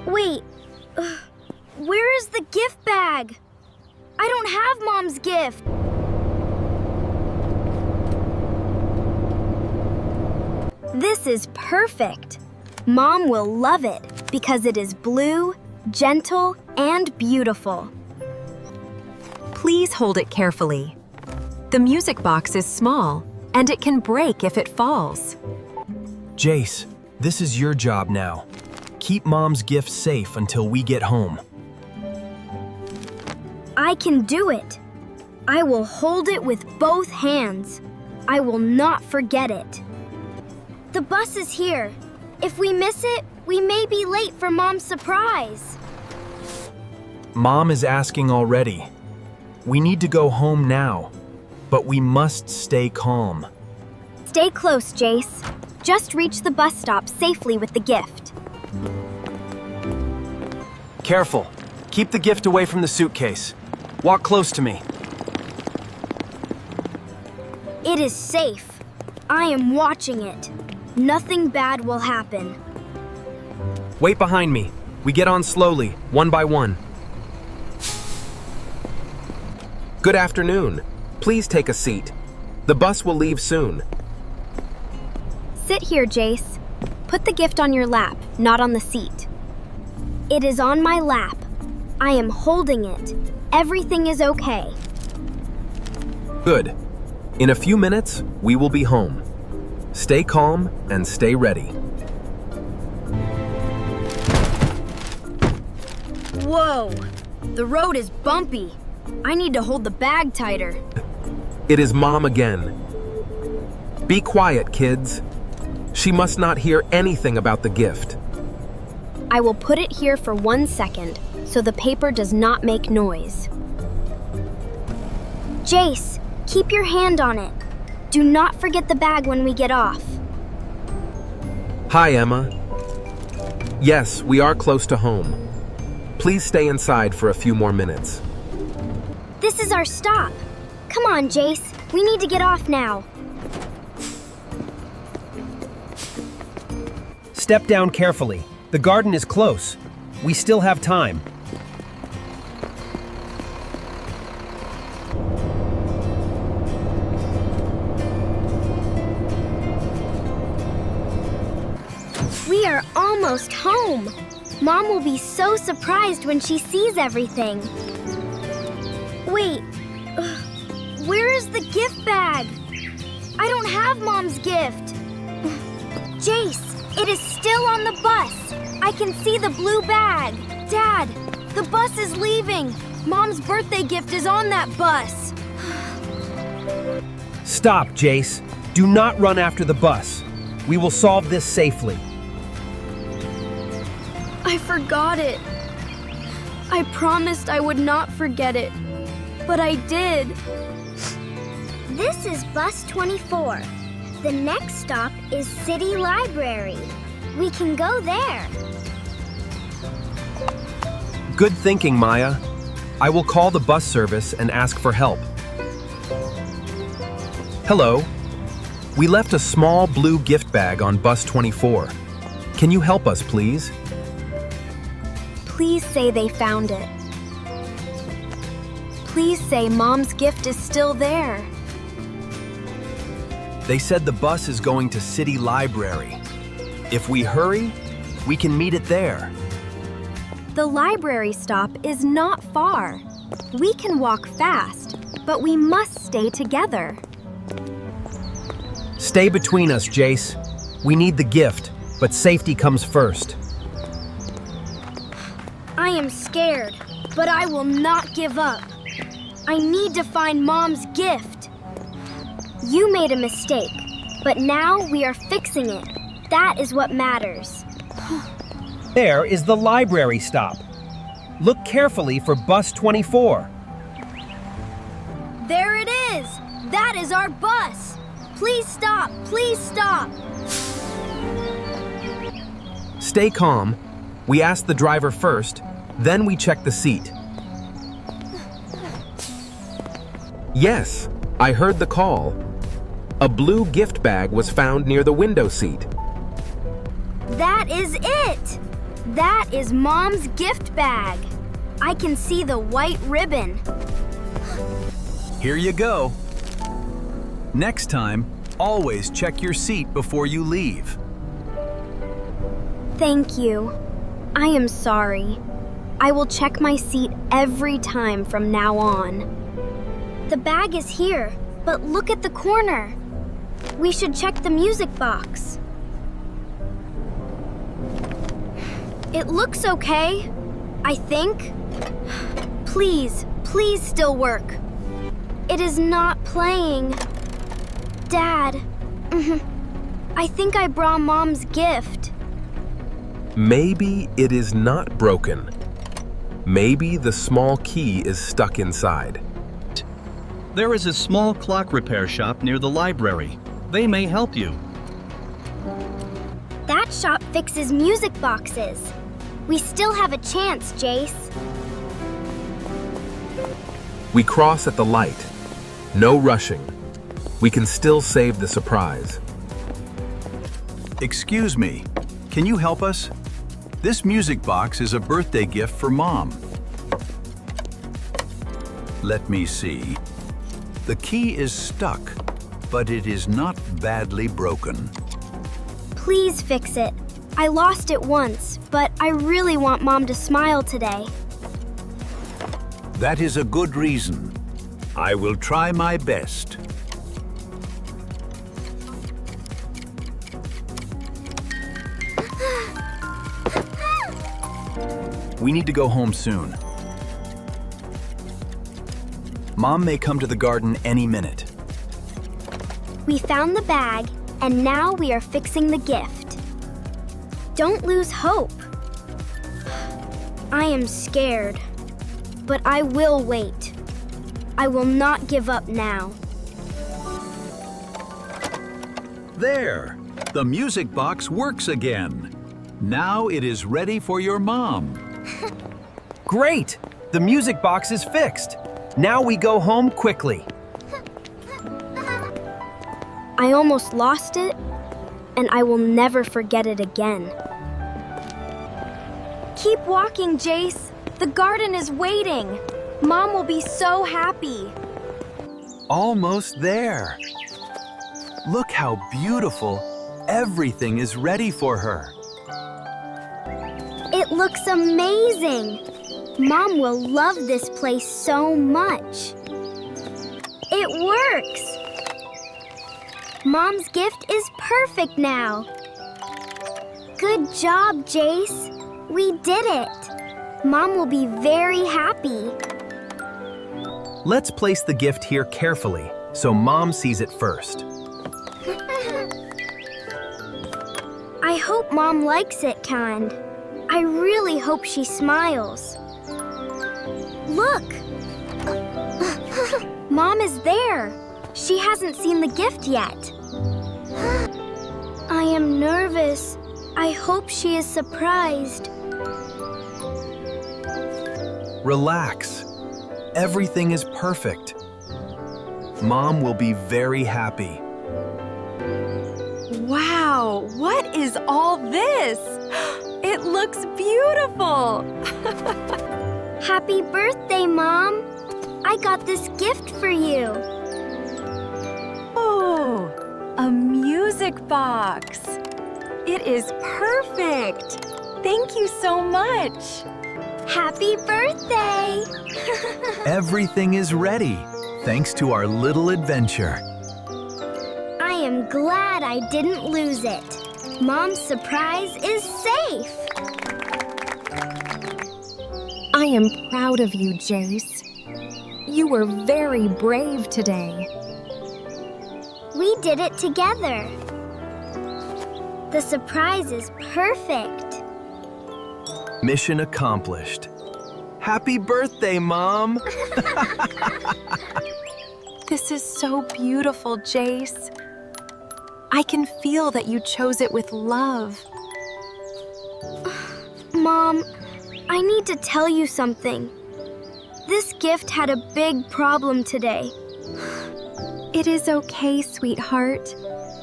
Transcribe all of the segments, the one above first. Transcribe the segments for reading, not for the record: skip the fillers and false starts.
Wait, where is the gift bag? I don't have Mom's gift. This is perfect. Mom will love it because it is blue, gentle, and beautiful. Please hold it carefully. The music box is small, and it can break if it falls. Jace, this is your job now. Keep Mom's gift safe until we get home. I can do it. I will hold it with both hands. I will not forget it. The bus is here. If we miss it, we may be late for Mom's surprise. Mom is asking already. We need to go home now, but we must stay calm. Stay close, Jace. Just reach the bus stop safely with the gift. Careful. Keep the gift away from the suitcase. Walk close to me. It is safe. I am watching it. Nothing bad will happen. Wait behind me. We get on slowly, one by one. Good afternoon. Please take a seat. The bus will leave soon. Sit here, Jace. Put the gift on your lap, not on the seat. It is on my lap. I am holding it. Everything is okay. Good. In a few minutes, we will be home. Stay calm and stay ready. Whoa! The road is bumpy. I need to hold the bag tighter. It is Mom again. Be quiet, kids. She must not hear anything about the gift. I will put it here for 1 second, so the paper does not make noise. Jace, keep your hand on it. Do not forget the bag when we get off. Hi, Emma. Yes, we are close to home. Please stay inside for a few more minutes. This is our stop. Come on, Jace. We need to get off now. Step down carefully. The garden is close. We still have time. We are almost home. Mom will be so surprised when she sees everything. Wait, where is the gift bag? I don't have Mom's gift. Jace, it is still on the bus. I can see the blue bag. Dad, the bus is leaving. Mom's birthday gift is on that bus. Stop, Jace. Do not run after the bus. We will solve this safely. I forgot it. I promised I would not forget it, but I did. This is bus 24. The next stop is City Library. We can go there. Good thinking, Maya. I will call the bus service and ask for help. Hello. We left a small blue gift bag on bus 24. Can you help us, please? Please say they found it. Please say Mom's gift is still there. They said the bus is going to City Library. If we hurry, we can meet it there. The library stop is not far. We can walk fast, but we must stay together. Stay between us, Jace. We need the gift, but safety comes first. I am scared, but I will not give up. I need to find Mom's gift. You made a mistake, but now we are fixing it. That is what matters. There is the library stop. Look carefully for bus 24. There it is! That is our bus! Please stop! Please stop! Stay calm. We ask the driver first, then we check the seat. Yes, I heard the call. A blue gift bag was found near the window seat. That is it! That is Mom's gift bag. I can see the white ribbon. Here you go. Next time, always check your seat before you leave. Thank you. I am sorry. I will check my seat every time from now on. The bag is here, but look at the corner. We should check the music box. It looks okay, I think. Please, please still work. It is not playing. Dad, I think I brought Mom's gift. Maybe it is not broken. Maybe the small key is stuck inside. There is a small clock repair shop near the library. They may help you. That shop fixes music boxes. We still have a chance, Jace. We cross at the light. No rushing. We can still save the surprise. Excuse me, can you help us? This music box is a birthday gift for Mom. Let me see. The key is stuck, but it is not badly broken. Please fix it. I lost it once, but I really want Mom to smile today. That is a good reason. I will try my best. We need to go home soon. Mom may come to the garden any minute. We found the bag, and now we are fixing the gift. Don't lose hope. I am scared, but I will wait. I will not give up now. There! The music box works again. Now it is ready for your mom. Great! The music box is fixed. Now we go home quickly. I almost lost it, and I will never forget it again. Keep walking, Jace. The garden is waiting. Mom will be so happy. Almost there. Look how beautiful. Everything is ready for her. It looks amazing. Mom will love this place so much. It works. Mom's gift is perfect now. Good job, Jace. We did it. Mom will be very happy. Let's place the gift here carefully so Mom sees it first. I hope Mom likes it, Kind. I really hope she smiles. Look! Mom is there. She hasn't seen the gift yet. I am nervous. I hope she is surprised. Relax. Everything is perfect. Mom will be very happy. Wow, what is all this? It looks beautiful. Happy birthday, Mom. I got this gift for you. Oh, a music box. It is perfect. Thank you so much. Happy birthday! Everything is ready, thanks to our little adventure. I am glad I didn't lose it. Mom's surprise is safe. I am proud of you, Jace. You were very brave today. We did it together. The surprise is perfect. Mission accomplished. Happy birthday, Mom! This is so beautiful, Jace. I can feel that you chose it with love. Mom, I need to tell you something. This gift had a big problem today. It is okay, sweetheart.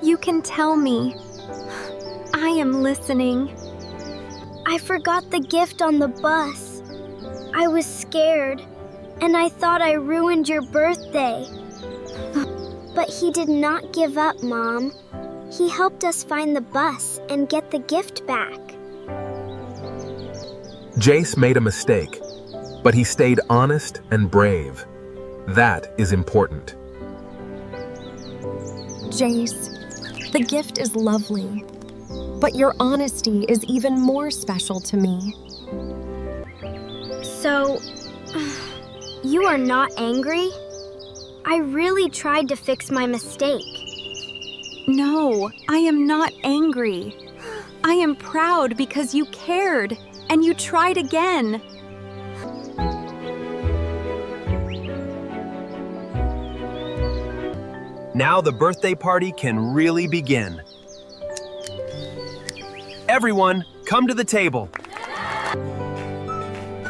You can tell me. I am listening. I forgot the gift on the bus. I was scared, and I thought I ruined your birthday. But he did not give up, Mom. He helped us find the bus and get the gift back. Jace made a mistake, but he stayed honest and brave. That is important. Jace, the gift is lovely, but your honesty is even more special to me. So, you are not angry? I really tried to fix my mistake. No, I am not angry. I am proud because you cared and you tried again. Now the birthday party can really begin. Everyone, come to the table.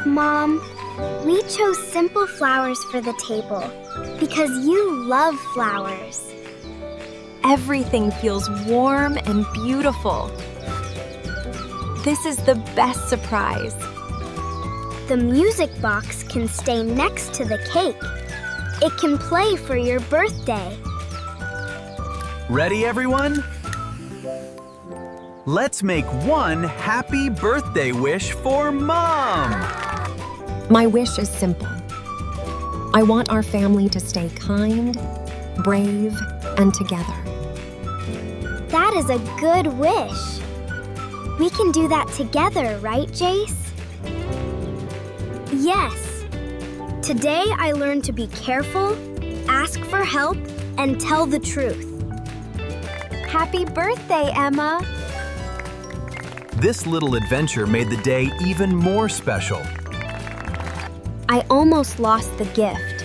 Mom, we chose simple flowers for the table because you love flowers. Everything feels warm and beautiful. This is the best surprise. The music box can stay next to the cake. It can play for your birthday. Ready, everyone? Let's make one happy birthday wish for Mom! My wish is simple. I want our family to stay kind, brave, and together. That is a good wish. We can do that together, right, Jace? Yes. Today I learned to be careful, ask for help, and tell the truth. Happy birthday, Emma! This little adventure made the day even more special. I almost lost the gift,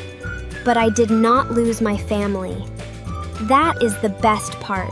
but I did not lose my family. That is the best part.